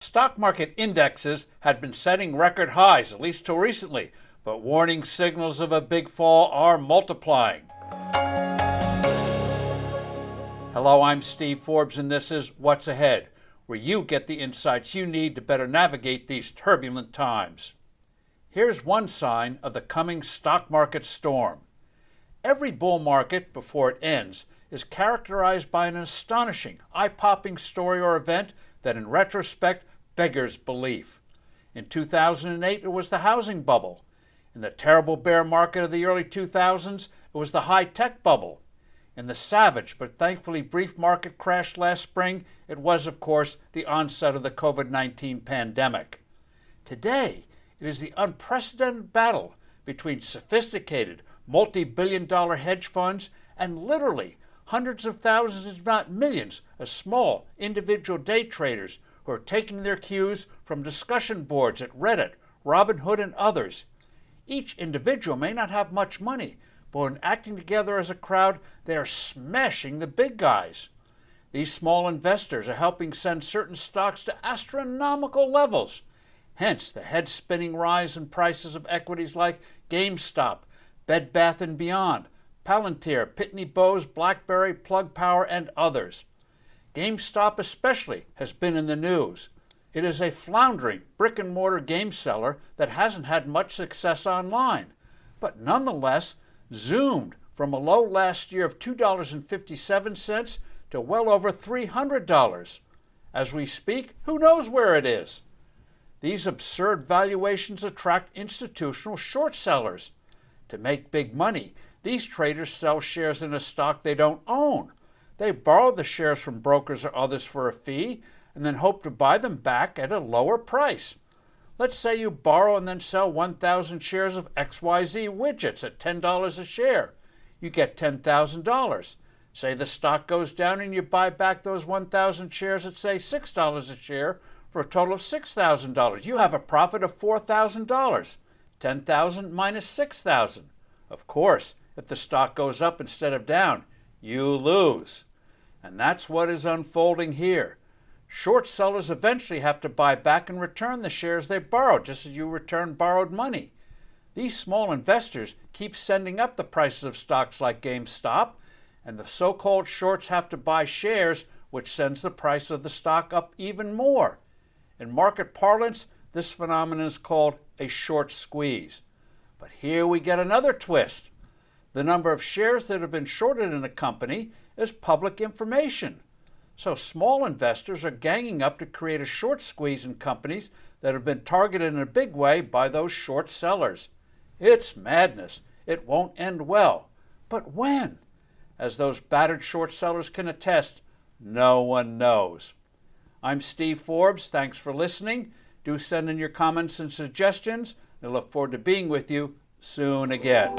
Stock market indexes had been setting record highs, at least till recently, but warning signals of a big fall are multiplying. Hello, I'm Steve Forbes, and this is What's Ahead, where you get the insights you need to better navigate these turbulent times. Here's one sign of the coming stock market storm. Every bull market, before it ends, is characterized by an astonishing, eye-popping story or event that in retrospect beggars belief. In 2008, it was the housing bubble. In the terrible bear market of the early 2000s, it was the high-tech bubble. In the savage but thankfully brief market crash last spring, it was, of course, the onset of the COVID-19 pandemic. Today, it is the unprecedented battle between sophisticated, multi-billion-dollar hedge funds and literally hundreds of thousands, if not millions, of small individual day traders who are taking their cues from discussion boards at Reddit, Robinhood, and others. Each individual may not have much money, but when acting together as a crowd, they are smashing the big guys. These small investors are helping send certain stocks to astronomical levels. Hence, the head-spinning rise in prices of equities like GameStop, Bed Bath & Beyond, Palantir, Pitney Bowes, BlackBerry, Plug Power, and others. GameStop especially has been in the news. It is a floundering brick-and-mortar game seller that hasn't had much success online, but nonetheless zoomed from a low last year of $2.57 to well over $300. As we speak, who knows where it is? These absurd valuations attract institutional short sellers. To make big money, these traders sell shares in a stock they don't own. They borrow the shares from brokers or others for a fee and then hope to buy them back at a lower price. Let's say you borrow and then sell 1,000 shares of XYZ widgets at $10 a share. You get $10,000. Say the stock goes down and you buy back those 1,000 shares at, say, $6 a share for a total of $6,000. You have a profit of $4,000. $10,000 minus $6,000. Of course, if the stock goes up instead of down, you lose. And that's what is unfolding here. Short sellers eventually have to buy back and return the shares they borrowed, just as you return borrowed money. These small investors keep sending up the prices of stocks like GameStop, and the so-called shorts have to buy shares, which sends the price of the stock up even more. In market parlance, this phenomenon is called a short squeeze. But here we get another twist. The number of shares that have been shorted in a company is public information. So small investors are ganging up to create a short squeeze in companies that have been targeted in a big way by those short sellers. It's madness. It won't end well. But when? As those battered short sellers can attest, no one knows. I'm Steve Forbes. Thanks for listening. Do send in your comments and suggestions. I look forward to being with you soon again.